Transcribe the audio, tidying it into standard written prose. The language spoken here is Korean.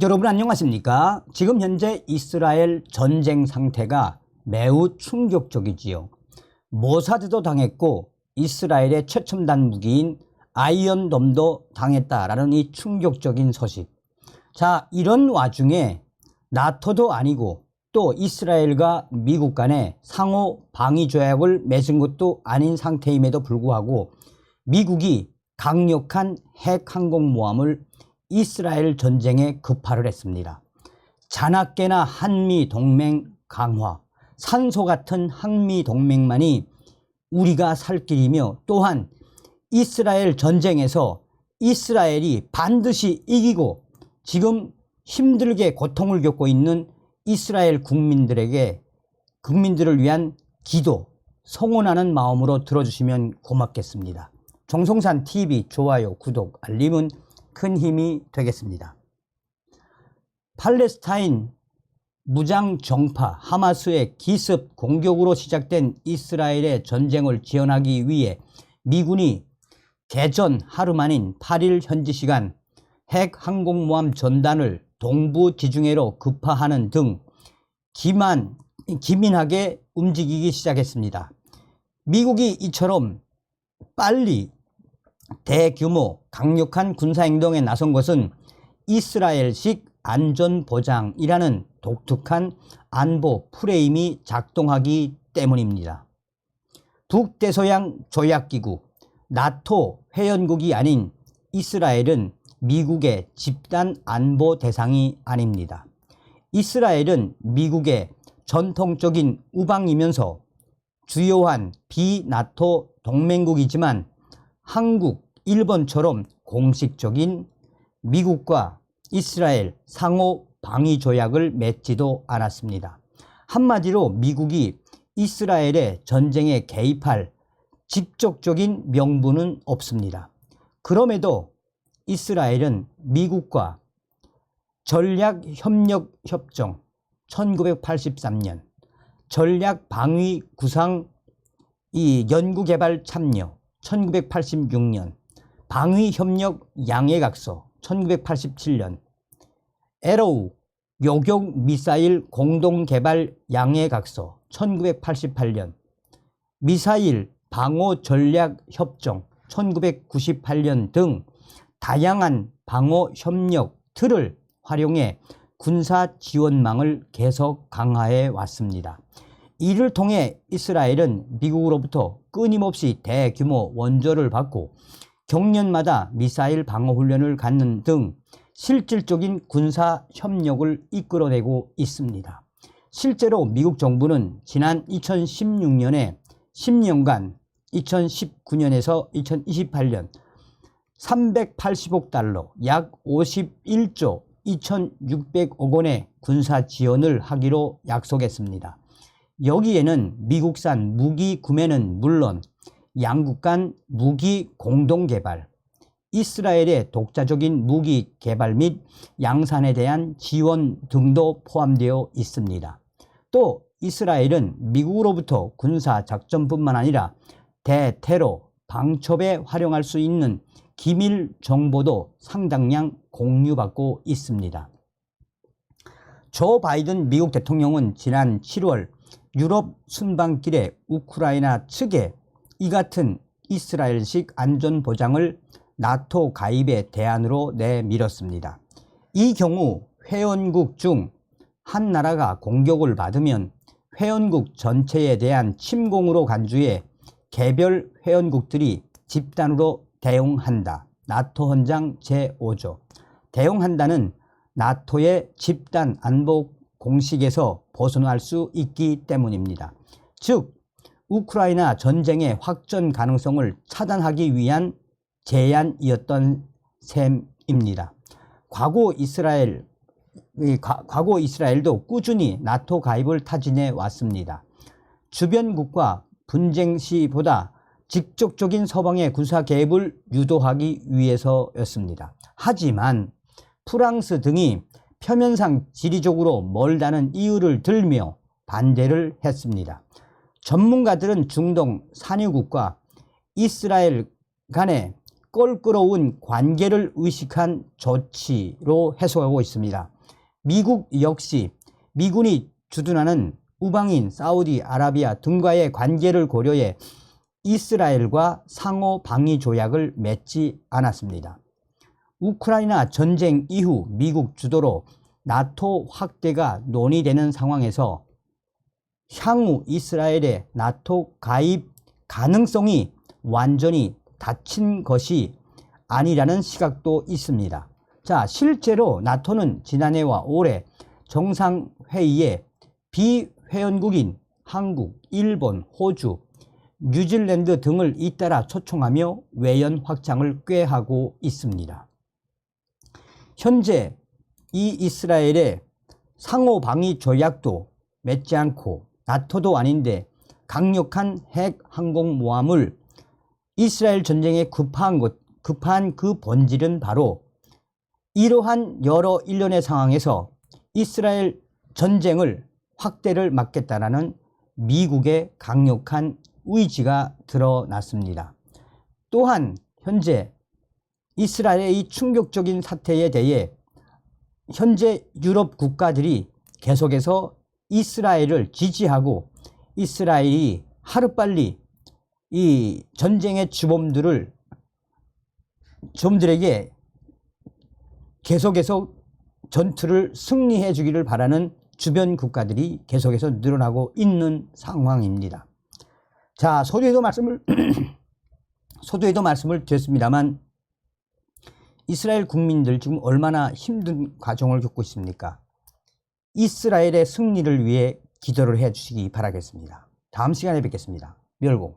여러분 안녕하십니까? 지금 현재 이스라엘 전쟁 상태가 매우 충격적이지요. 모사드도 당했고 이스라엘의 최첨단 무기인 아이언돔도 당했다라는 이 충격적인 소식. 자, 이런 와중에 나토도 아니고 또 이스라엘과 미국 간에 상호 방위 조약을 맺은 것도 아닌 상태임에도 불구하고 미국이 강력한 핵 항공모함을 이스라엘 전쟁에 급파를 했습니다. 자나깨나 한미 동맹 강화, 산소 같은 한미 동맹만이 우리가 살 길이며 또한 이스라엘 전쟁에서 이스라엘이 반드시 이기고 지금 힘들게 고통을 겪고 있는 이스라엘 국민들을 위한 기도, 성원하는 마음으로 들어주시면 고맙겠습니다. 정성산TV 좋아요, 구독, 알림은 큰 힘이 되겠습니다. 팔레스타인 무장 정파 하마스의 기습 공격으로 시작된 이스라엘의 전쟁을 지원하기 위해 미군이 개전 하루 만인 8일 현지 시간 핵 항공모함 전단을 동부 지중해로 급파하는 등 기민하게 움직이기 시작했습니다. 미국이 이처럼 빨리 대규모 강력한 군사행동에 나선 것은 이스라엘식 안전보장이라는 독특한 안보 프레임이 작동하기 때문입니다. 북대서양 조약기구 나토 회원국이 아닌 이스라엘은 미국의 집단 안보 대상이 아닙니다. 이스라엘은 미국의 전통적인 우방이면서 주요한 비나토 동맹국이지만 한국, 일본처럼 공식적인 미국과 이스라엘 상호 방위 조약을 맺지도 않았습니다. 한마디로 미국이 이스라엘의 전쟁에 개입할 직접적인 명분은 없습니다. 그럼에도 이스라엘은 미국과 전략협력협정 1983년, 전략방위구상 연구개발 참여 1986년, 방위협력 양해각서 1987년, 에로우 요격 미사일 공동개발 양해각서 1988년, 미사일 방어전략협정 1998년 등 다양한 방어협력 틀을 활용해 군사지원망을 계속 강화해 왔습니다. 이를 통해 이스라엘은 미국으로부터 끊임없이 대규모 원조를 받고 경년마다 미사일 방어훈련을 갖는 등 실질적인 군사협력을 이끌어내고 있습니다. 실제로 미국 정부는 지난 2016년에 10년간 2019년에서 2028년 380억 달러 약 51조 2600억 원의 군사 지원을 하기로 약속했습니다. 여기에는 미국산 무기 구매는 물론 양국 간 무기 공동개발, 이스라엘의 독자적인 무기 개발 및 양산에 대한 지원 등도 포함되어 있습니다. 또 이스라엘은 미국으로부터 군사작전뿐만 아니라 대테러 방첩에 활용할 수 있는 기밀 정보도 상당량 공유받고 있습니다. 조 바이든 미국 대통령은 지난 7월 유럽 순방길에 우크라이나 측에 이 같은 이스라엘식 안전보장을 나토 가입의 대안으로 내밀었습니다. 이 경우 회원국 중 한 나라가 공격을 받으면 회원국 전체에 대한 침공으로 간주해 개별 회원국들이 집단으로 대응한다. 나토 헌장 제5조. 대응한다는 나토의 집단 안보 공식에서 벗어날 수 있기 때문입니다. 즉 우크라이나 전쟁의 확전 가능성을 차단하기 위한 제안이었던 셈입니다. 과거 이스라엘도 꾸준히 나토 가입을 타진해 왔습니다. 주변국과 분쟁 시보다 직접적인 서방의 군사 개입을 유도하기 위해서였습니다. 하지만 프랑스 등이 표면상 지리적으로 멀다는 이유를 들며 반대를 했습니다. 전문가들은 중동 산유국과 이스라엘 간의 껄끄러운 관계를 의식한 조치로 해석하고 있습니다. 미국 역시 미군이 주둔하는 우방인 사우디아라비아 등과의 관계를 고려해 이스라엘과 상호 방위 조약을 맺지 않았습니다. 우크라이나 전쟁 이후 미국 주도로 나토 확대가 논의되는 상황에서 향후 이스라엘의 나토 가입 가능성이 완전히 닫힌 것이 아니라는 시각도 있습니다. 자, 실제로 나토는 지난해와 올해 정상회의에 비회원국인 한국, 일본, 호주, 뉴질랜드 등을 잇따라 초청하며 외연 확장을 꾀하고 있습니다. 현재 이 이스라엘의 상호 방위 조약도 맺지 않고 나토도 아닌데 강력한 핵 항공모함을 이스라엘 전쟁에 급한 그 본질은 바로 이러한 여러 일련의 상황에서 이스라엘 전쟁을 확대를 막겠다라는 미국의 강력한 의지가 드러났습니다. 또한 현재 이스라엘의 이 충격적인 사태에 대해 현재 유럽 국가들이 계속해서 이스라엘을 지지하고 이스라엘이 하루빨리 이 전쟁의 주범들에게 계속해서 전투를 승리해 주기를 바라는 주변 국가들이 계속해서 늘어나고 있는 상황입니다. 자, 서두에도 말씀을 드렸습니다만 이스라엘 국민들 지금 얼마나 힘든 과정을 겪고 있습니까? 이스라엘의 승리를 위해 기도를 해 주시기 바라겠습니다. 다음 시간에 뵙겠습니다. 멸공.